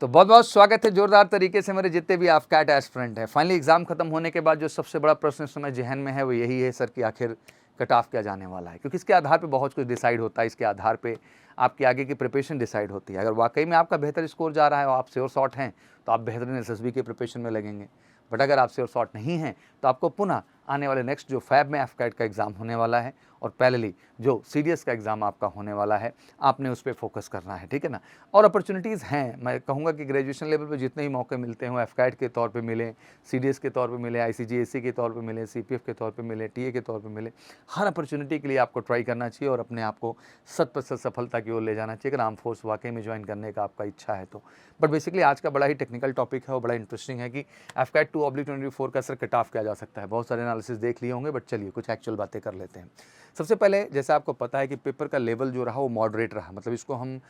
तो बहुत बहुत स्वागत है जोरदार तरीके से मेरे जितने भी AFCAT एस्पिरेंट हैं। फाइनली एग्जाम खत्म होने के बाद जो सबसे बड़ा प्रश्न इस समय जहन में है वो यही है सर कि आखिर कट ऑफ क्या जाने वाला है, क्योंकि इसके आधार पे बहुत कुछ डिसाइड होता है। इसके आधार पे आपकी आगे की प्रिपरेशन डिसाइड होती है। अगर वाकई में आपका बेहतर स्कोर जा रहा है और आप श्योर शॉट हैं तो आप बेहतरीन SSB की प्रिपरेशन में लगेंगे। बट अगर आप श्योर शॉट नहीं हैं तो आपको पुनः आने वाले नेक्स्ट जो फैब में AFCAT का एग्ज़ाम होने वाला है और पैरेलली जो CDS का एग्ज़ाम आपका होने वाला है, आपने उस पर फोकस करना है, ठीक है ना। और अपॉर्चुनिटीज़ हैं, मैं कहूँगा कि ग्रेजुएशन लेवल पे जितने ही मौके मिलते हैं वो AFCAT के तौर पे मिले, CDS के तौर पे मिले, ICGSE के तौर पे मिले, CPF के तौर पे मिले, TA के तौर पे मिले, हर अपॉर्चुनिटी के लिए आपको ट्राई करना चाहिए और अपने आप को 100% सफलता की ओर ले जाना चाहिए अगर आर्म फोर्स वाकई में ज्वाइन करने का आपका इच्छा है तो। बट बेसिकली आज का बड़ा ही टेक्निकल टॉपिक है और बड़ा इंटरेस्टिंग है कि AFCAT 2/24 का सर कट ऑफ किया जा सकता है। बहुत सारे एनालिसिस देख लिए होंगे, बट चलिए कुछ एक्चुअल बातें कर लेते हैं। सबसे पहले जैसे आपको पता है कि पेपर का लेवल जो रहा वो मॉडरेट रहा, मतलब इसको हम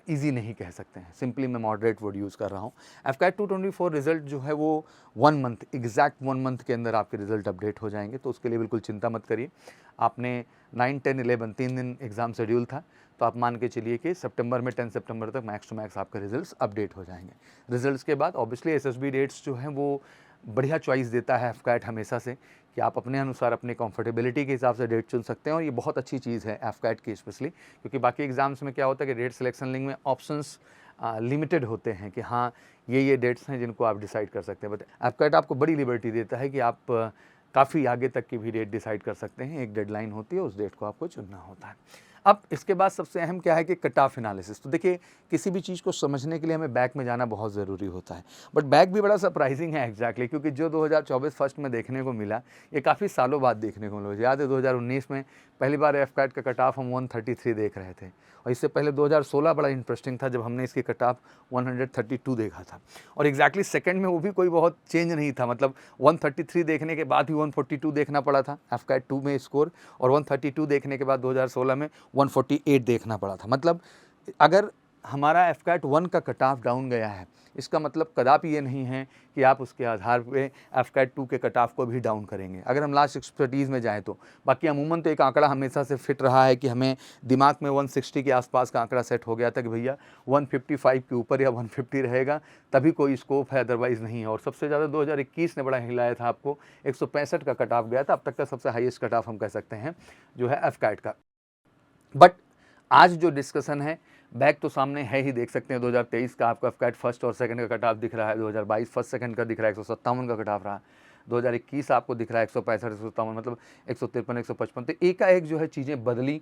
इजी नहीं कह सकते हैं, सिंपली मैं मॉडरेट वर्ड यूज़ कर रहा हूँ। AFCAT 2/24 रिजल्ट जो है वो 1 मंथ, एग्जैक्ट 1 मंथ के अंदर आपके रिजल्ट अपडेट हो जाएंगे, तो उसके लिए बिल्कुल चिंता मत करिए। आपने 9, 10, 11 3 दिन एग्ज़ाम शेड्यूल था, तो आप मान के चलिए कि सितंबर में 10 सितंबर तक मैक्स टू मैक्स आपके रिजल्ट्स अपडेट हो जाएंगे। रिजल्ट्स के बाद ऑब्वियसली SSB डेट्स जो हैं वो बढ़िया चॉइस देता है AFCAT हमेशा से कि आप अपने अनुसार अपने कंफर्टेबिलिटी के हिसाब से डेट चुन सकते हैं, और ये बहुत अच्छी चीज़ है AFCAT की स्पेशली, क्योंकि बाकी एग्जाम्स में क्या होता है कि डेट सिलेक्शन लिंक में ऑप्शंस लिमिटेड होते हैं कि हाँ ये डेट्स हैं जिनको आप डिसाइड कर सकते हैं। बट AFCAT आपको बड़ी लिबर्टी देता है कि आप काफ़ी आगे तक की भी डेट डिसाइड कर सकते हैं। एक डेडलाइन होती है, उस डेट को आपको चुनना होता है। अब इसके बाद सबसे अहम क्या है कि कट ऑफ एनालिसिस। तो देखिए, किसी भी चीज़ को समझने के लिए हमें बैक में जाना बहुत ज़रूरी होता है, बट बैक भी बड़ा सरप्राइजिंग है एग्जैक्टली, क्योंकि जो 2024 फर्स्ट में देखने को मिला ये काफ़ी सालों बाद देखने को मिला। याद है 2019 में पहली बार AFCAT का कट ऑफ हम 133 देख रहे थे, और इससे पहले 2016 बड़ा इंटरेस्टिंग था जब हमने इसकी कट ऑफ 132 देखा था, और एग्जैक्टली सेकंड में वो भी कोई बहुत चेंज नहीं था। मतलब 133 देखने के बाद भी 142 देखना पड़ा था AFCAT 2 में स्कोर, और 132 देखने के बाद 2016 में 148 देखना पड़ा था। मतलब अगर हमारा AFCAT 1 का कट ऑफ डाउन गया है, इसका मतलब कदापि ये नहीं है कि आप उसके आधार पे AFCAT 2 के कट ऑफ को भी डाउन करेंगे, अगर हम लास्ट एक्सपर्टीज़ में जाएँ तो। बाकी अमूमन तो एक आंकड़ा हमेशा से फिट रहा है कि हमें दिमाग में 160 के आसपास का आंकड़ा सेट हो गया था कि भैया 155 के ऊपर या 150 रहेगा तभी कोई स्कोप है, अदरवाइज़ नहीं है। और सबसे ज़्यादा 2021 ने बड़ा हिलाया था आपको, 165 का कट ऑफ गया था, अब तक का सबसे हाईएस्ट कट ऑफ हम कह सकते हैं जो है AFCAT का। बट आज जो डिस्कशन है, बैक तो सामने है ही, देख सकते हैं 2023 का आपका AFCAT फर्स्ट और सेकंड का कट ऑफ दिख रहा है, 2022 फर्स्ट सेकंड का दिख रहा है 157 का कट ऑफ रहा, 2021 आपको दिख रहा है 165 157, मतलब 153 155। तो एकाएक जो है चीज़ें बदली।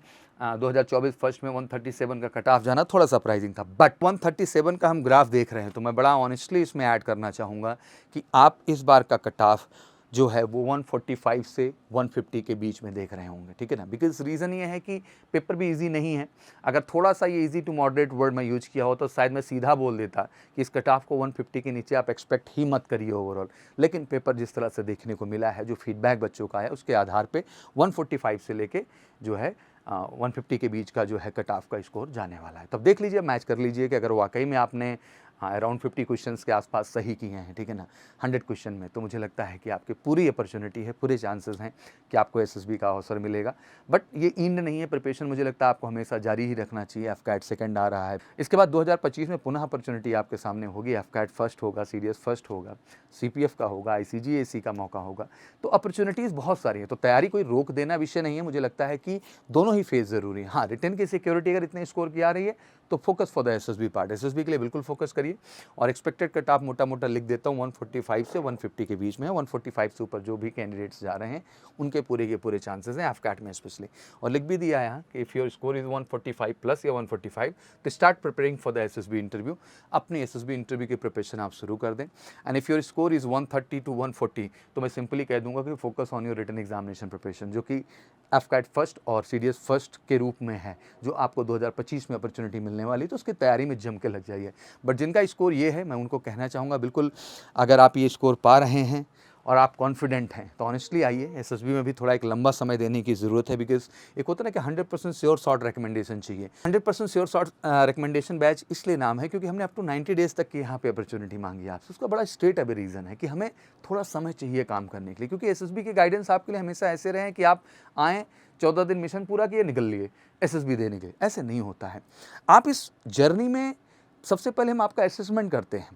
2024 फर्स्ट में 137 का कट ऑफ जाना थोड़ा सरप्राइजिंग था, बट 137 का हम ग्राफ देख रहे हैं तो मैं बड़ा ऑनेस्टली इसमें ऐड करना चाहूँगा कि आप इस बार का कट ऑफ जो है वो 145 से 150 के बीच में देख रहे होंगे, ठीक है ना। बिकॉज रीज़न ये है कि पेपर भी इजी नहीं है। अगर थोड़ा सा ये इजी टू मॉडरेट वर्ड मैं यूज किया हो तो शायद मैं सीधा बोल देता कि इस कट ऑफ को 150 के नीचे आप एक्सपेक्ट ही मत करिए ओवरऑल, लेकिन पेपर जिस तरह से देखने को मिला है, जो फीडबैक बच्चों का है, उसके आधार पर 145 से लेके जो है 150 के बीच का जो है कट ऑफ का स्कोर जाने वाला है। तब देख लीजिए, मैच कर लीजिए कि अगर वाकई में आपने अराउंड 50 क्वेश्चंस के आसपास सही किए हैं, ठीक है ना, 100 क्वेश्चन में, तो मुझे लगता है कि आपकी पूरी अपॉर्चुनिटी है, पूरे चांसेस हैं कि आपको SSB का अवसर मिलेगा। बट ये एंड नहीं है, प्रिपरेशन मुझे लगता है आपको हमेशा जारी ही रखना चाहिए। AFCAT सेकंड आ रहा है, इसके बाद 2025 में पुनः अपॉर्चुनिटी आपके सामने होगी। AFCAT फर्स्ट होगा, CDS फर्स्ट होगा, CPF का होगा, ICGSE का मौका होगा, तो अपॉर्चुनिटीज़ बहुत सारी हैं। तो तैयारी कोई रोक देना विषय नहीं है, मुझे लगता है कि दोनों ही फेज ज़रूरी है। हाँ, रिटर्न की सिक्योरिटी अगर इतने स्कोर की आ रही है तो focus for the SSB part, SSB के लिए बिल्कुल फोकस करिए। और एक्सपेक्टेड कट ऑफ मोटा मोटा लिख देता हूँ 145 से 150 के बीच में है। 145 से ऊपर जो भी कैंडिडेट्स जा रहे हैं उनके पूरे के पूरे चांसेस हैं AFCAT में स्पेशली। और लिख भी दिया है यहाँ कि if your score is 145 plus या 145 तो start preparing for the SSB interview. अपनी SSB इंटरव्यू की प्रिपरेशन आप शुरू कर दें। And if your score is 130 to 140 तो मैं सिंपली कह दूंगा कि focus on your written examination preparation, जो कि AFCAT फर्स्ट और CDS फर्स्ट के रूप में है, जो आपको 2025 में अपॉर्चुनिटी मिलने वाली, तो उसकी तैयारी में जम के लग जाइए। बट जिनका स्कोर ये है, मैं उनको कहना चाहूँगा बिल्कुल, अगर आप ये स्कोर पा रहे हैं और आप कॉन्फिडेंट हैं तो ऑनेस्टली आइए। SSB में भी थोड़ा एक लंबा समय देने की ज़रूरत है, बिकॉज एक होता है ना कि 100% श्योर शॉर्ट रिकमेंडेशन चाहिए। 100% श्योर शॉर्ट रिकमेंडेशन बैच इसलिए नाम है क्योंकि हमने अप टू 90 डेज तक की यहाँ पे अपॉर्चुनिटी मांगी आपसे। उसका बड़ा स्ट्रेट अवे रीज़न है कि हमें थोड़ा समय चाहिए काम करने के लिए, क्योंकि SSB के गाइडेंस आपके लिए हमेशा ऐसे रहे कि आप आएँ, 14 दिन मिशन पूरा किए, निकल लिए SSB देने के लिए। ऐसे नहीं होता है। आप इस जर्नी में सबसे पहले हम आपका असेसमेंट करते हैं,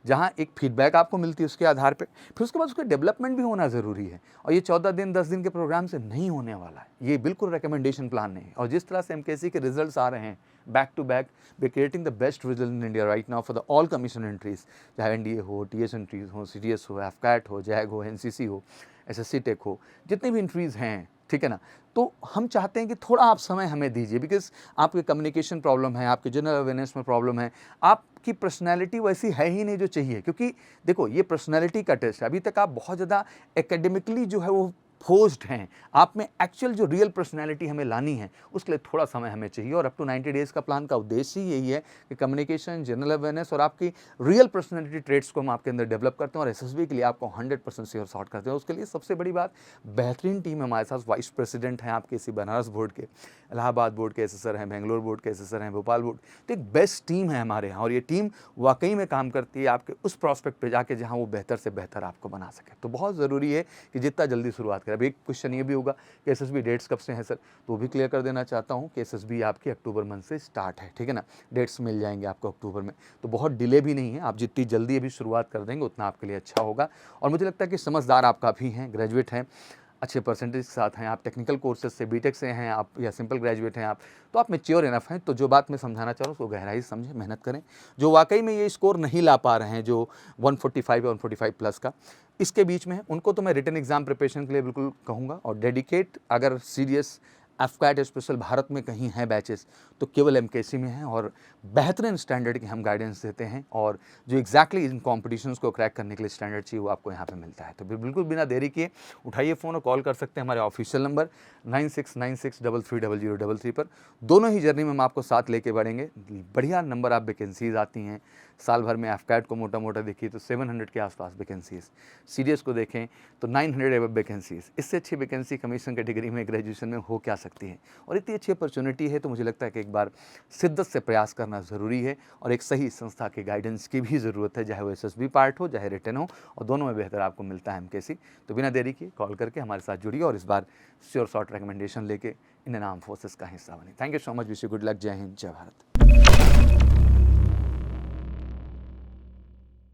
जहाँ एक फीडबैक आपको मिलती है उसके आधार पे, फिर उसके बाद उसका डेवलपमेंट भी होना ज़रूरी है। और ये 14 दिन 10 दिन के प्रोग्राम से नहीं होने वाला है, ये बिल्कुल रिकमेंडेशन प्लान नहीं है। और जिस तरह से एमकेसी के रिजल्ट्स आ रहे हैं back to back, we creating the best result in India right now for the all commission entries, चाहे एनडीए हो, टीएस एंट्रीज हो, सीडीएस हो, एफकैट हो, जैग हो, एनसीसी हो, एसएससी टेक हो, जितने भी एंट्रीज हैं, ठीक है ना। तो हम चाहते हैं कि थोड़ा आप समय हमें दीजिए, बिकॉज आपके कम्युनिकेशन प्रॉब्लम है, आपके जनरल अवेयरनेस में प्रॉब्लम है, आपकी पर्सनैलिटी वैसी है ही नहीं जो चाहिए। क्योंकि देखो ये पर्सनैलिटी का टेस्ट है, अभी तक आप बहुत ज़्यादा एकेडमिकली जो है वो फोर्स्ड हैं, आप में एक्चुअल जो रियल पर्सनैलिटी हमें लानी है उसके लिए थोड़ा समय हमें चाहिए। और अप टू 90 डेज़ का प्लान का उद्देश्य ही यही है कि कम्युनिकेशन, जनरल अवेयरनेस और आपकी रियल पर्सनैलिटी ट्रेट्स को हम आपके अंदर डेवलप करते हैं और एसएसबी के लिए आपको 100% श्योर सॉर्ट करते हैं। उसके लिए सबसे बड़ी बात, बेहतरीन टीम है हमारे साथ। वाइस प्रेसिडेंट हैं आपके इसी बनारस बोर्ड के, इलाहाबाद बोर्ड के एसेसर हैं, बेंगलोर बोर्ड के एसेसर हैं, भोपाल बोर्ड, तो एक बेस्ट टीम है हमारे यहाँ। और ये टीम वाकई में काम करती है आपके उस प्रॉस्पेक्ट पे जाके जहाँ वो बेहतर से बेहतर आपको बना सके। तो बहुत ज़रूरी है कि जितना जल्दी शुरुआत करें। अब एक क्वेश्चन ये भी होगा कि एसएसबी डेट्स कब से हैं सर, तो वो भी क्लियर कर देना चाहता हूँ कि एसएसबी आपकी अक्टूबर मंथ से स्टार्ट है, ठीक है ना। डेट्स मिल जाएंगे आपको अक्टूबर में, तो बहुत डिले भी नहीं है। आप जितनी जल्दी अभी शुरुआत कर देंगे उतना आपके लिए अच्छा होगा। और मुझे लगता है कि समझदार आप काफ़ी हैं, ग्रेजुएट हैं, अच्छे परसेंटेज के साथ हैं, आप टेक्निकल कोर्सेज से बीटेक से हैं आप, या सिंपल ग्रेजुएट हैं आप, तो आप मैच्योर इनफ हैं। तो जो बात मैं समझाना चाह रहा हूँ उसको गहराई से समझें, मेहनत करें। जो वाकई में ये स्कोर नहीं ला पा रहे हैं, जो 145 या 145 प्लस का इसके बीच में है, उनको तो मैं रिटन एग्जाम प्रिपरेशन के लिए बिल्कुल कहूँगा। और डेडिकेट, अगर सीरियस एफकैट स्पेशल भारत में कहीं हैं बैचेस तो केवल एमकेसी में हैं, और बेहतरीन स्टैंडर्ड की हम गाइडेंस देते हैं। और जो एग्जैक्टली इन कॉम्पिटिशन्स को क्रैक करने के लिए स्टैंडर्ड चाहिए वो आपको यहाँ पे मिलता है। तो बिल्कुल बिना देरी किए उठाइए फ़ोन और कॉल कर सकते हैं हमारे ऑफिशियल नंबर 9696330033 पर। दोनों ही जर्नी में हम आपको साथ लेके बढ़ेंगे। बढ़िया नंबर आप वैकेंसीज आती हैं साल भर में। एफकैट को मोटा मोटा देखिए तो 700 के आसपास वैकेंसीज, सीडीएस को देखें तो 900 एबव वैकेंसीज। इससे अच्छी वैकेंसी कमीशन कैटेगरी में ग्रेजुएशन में हो क्या सकती है। और इतनी अच्छी अपॉर्चुनिटी है तो मुझे लगता है कि एक बार शिद्दत से प्रयास करना ज़रूरी है, और एक सही संस्था के गाइडेंस की भी ज़रूरत है, चाहे वो एसएसबी पार्ट हो चाहे रिटर्न हो, और दोनों में बेहतर आपको मिलता है एमकेसी। तो बिना देरी किए कॉल करके हमारे साथ जुड़िए और इस बार श्योर शॉर्ट रिकमेंडेशन लेके इंडियन आर्म फोर्सेस का हिस्सा बने। Thank you so much, wish you good luck. जय हिंद, जय भारत।